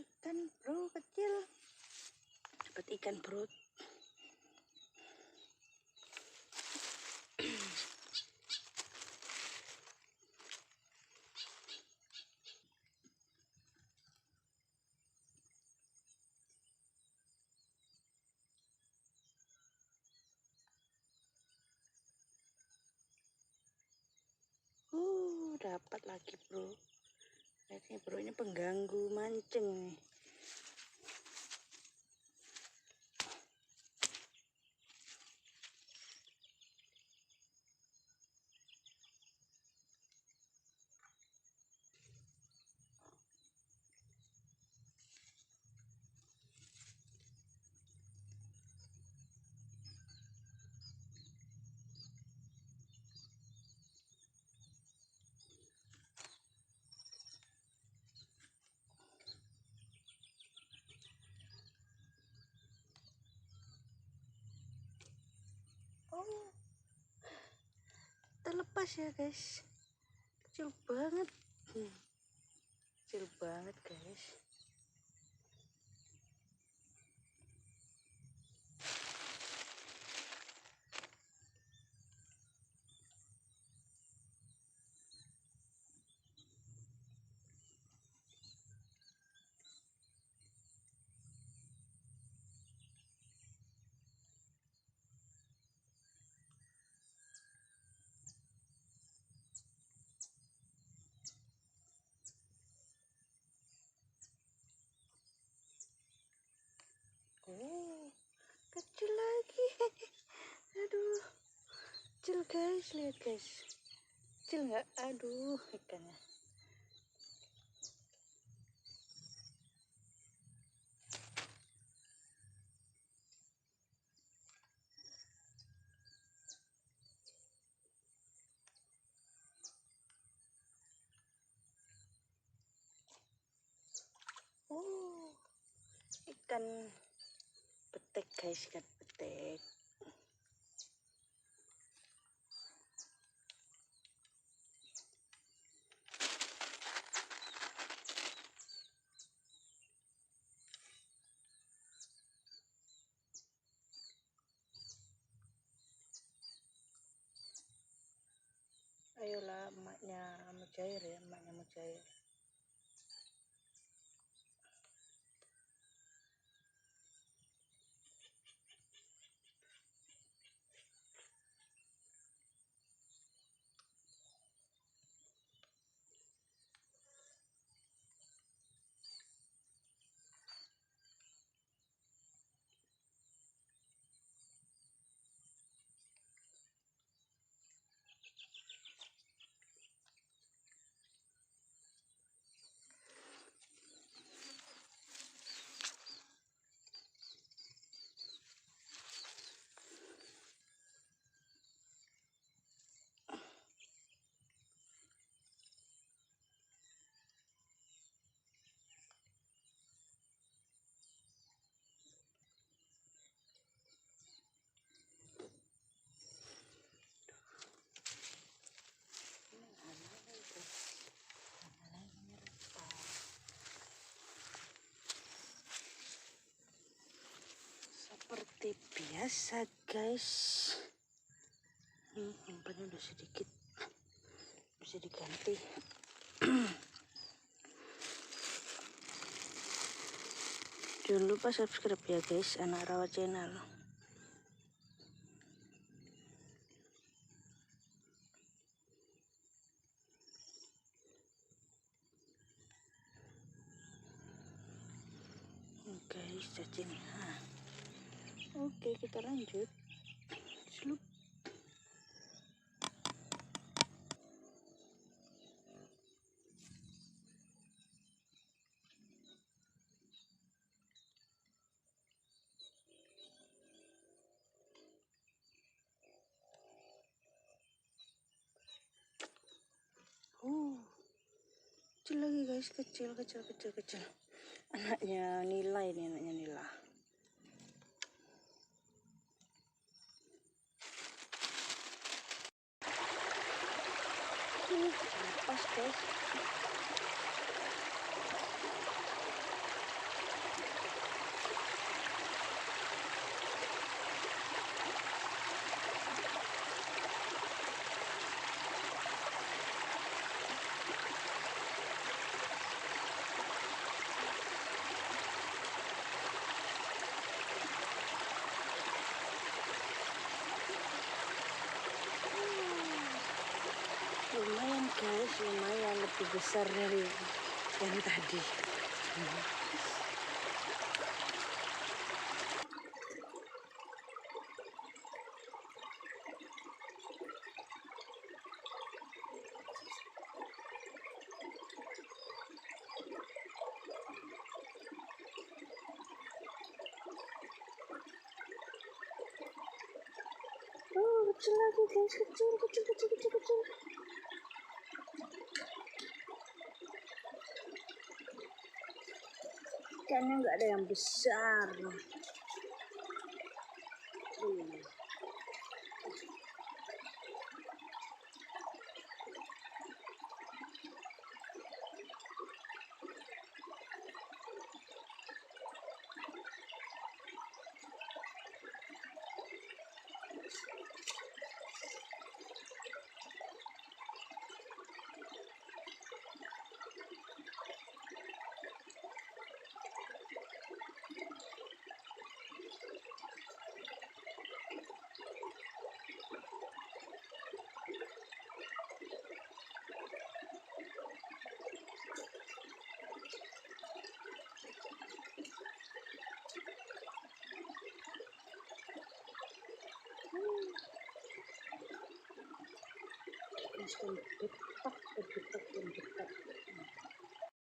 ikan bro kecil, dapat ikan bro. Dapat lagi bro. Lihat nih bro, ini pengganggu mancing nih. Oh, terlepas ya guys, kecil banget, kecil banget guys. Oh, kecil lagi. Aduh, kecil guys, lihat guys, kecil nggak? Aduh, ikannya. Oh, ikan petek guys, ikan petek. Ayolah emaknya Mujair ya, emaknya Mujair. Seperti biasa guys, umpannya udah sedikit, bisa diganti. Jangan lupa subscribe ya guys, Anak Rawa Channel. Guys, cacingnya. Oke, kita lanjut. Slup. Kecil lagi guys, kecil. Anaknya Nila ini, anaknya Nila. Lepas guys. guys, lumayan lebih besar dari yang tadi. Kecil lagi guys, kecil. Ikannya nggak ada yang besar.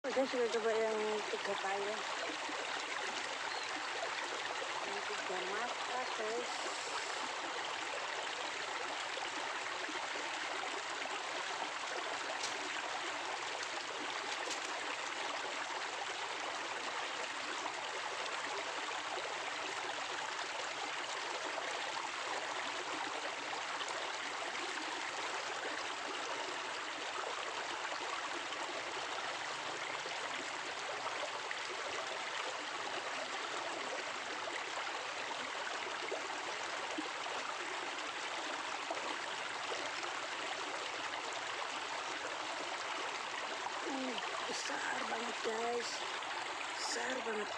Udah sudah coba yang 3 payung, yang 3 mata guys. Besar banget guys, besar banget.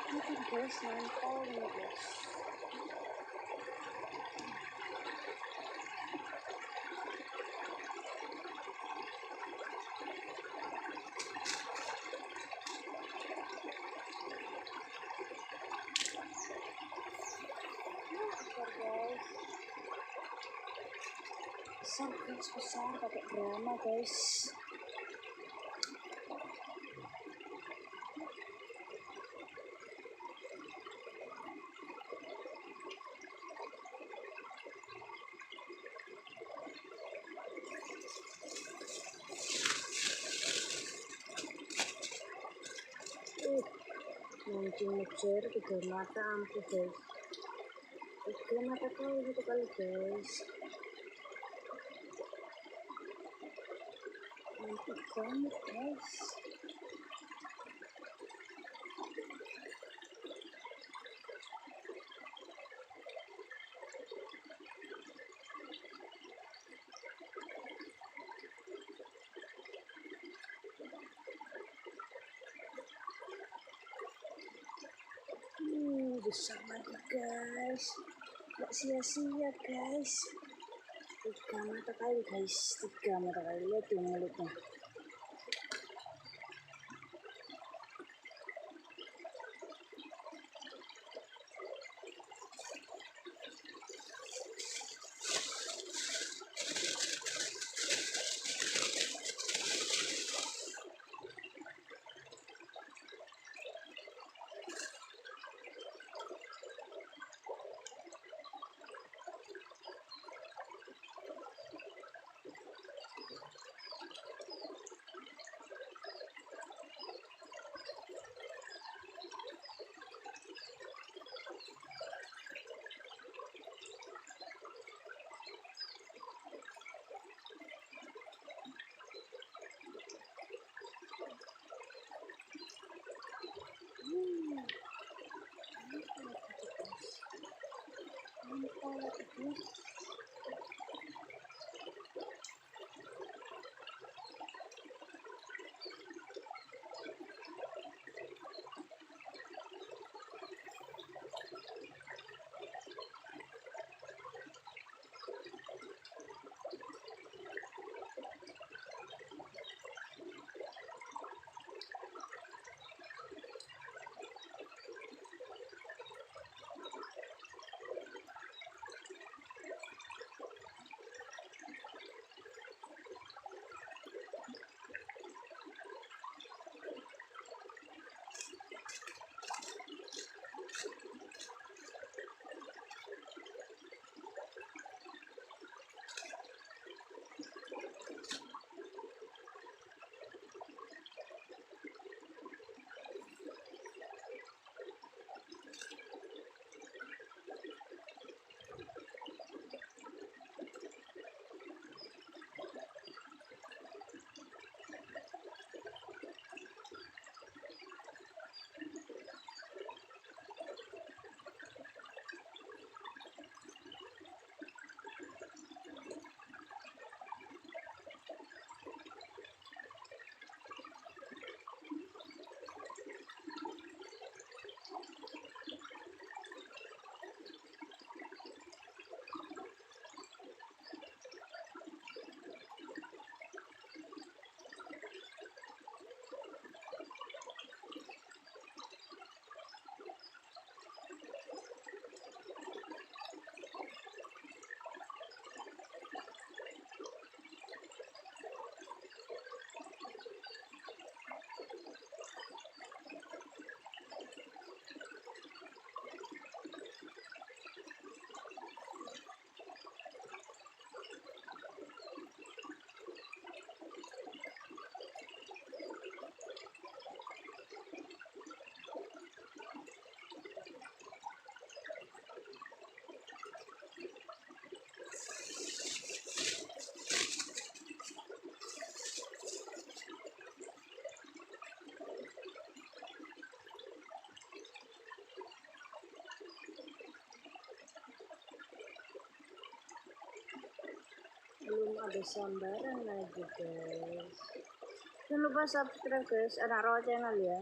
Ini guys, nempel nih guys. Besar pakai drama guys. Mancing ngejar 3 mata ampuh guys. 3 mata kali gitu kali guys. Mantap banget guys. Besar lagi guys, nggak sia-sia guys. 3 mata kali guys, 3 mata kali. Lihat tuh mulutnya. ada sambaran lagi guys. Jangan lupa subscribe guys, anak rawa channel ya.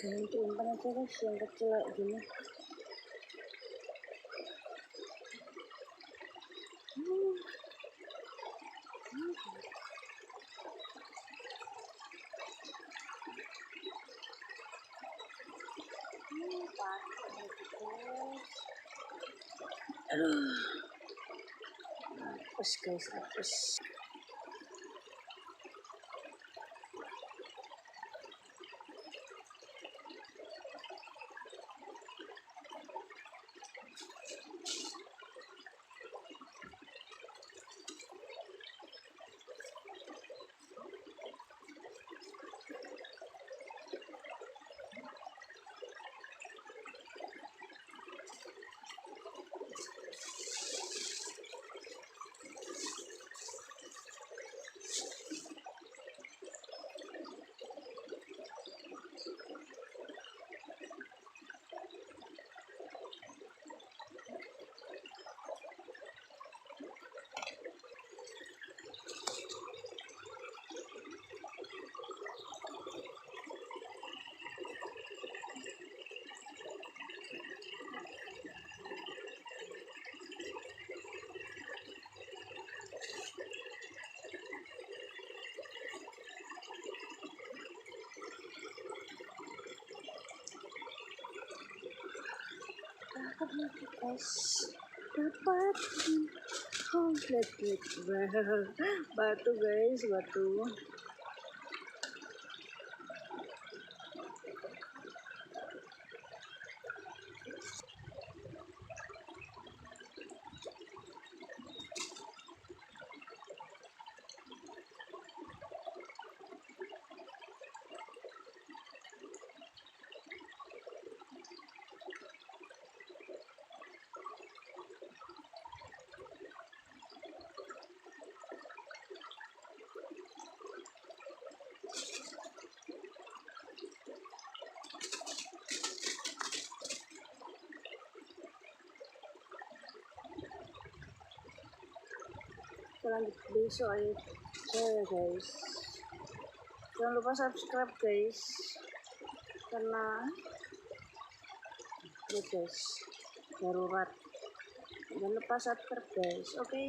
Ganti umpan aja guys yang kecil kayak gini. Aduh, apes guys, apes. Guys, dapat komplit batu guys, batu. Kita lanjut besok aja ya guys. Jangan lupa subscribe guys, karena ya guys darurat. Jangan lupa subscribe guys, oke.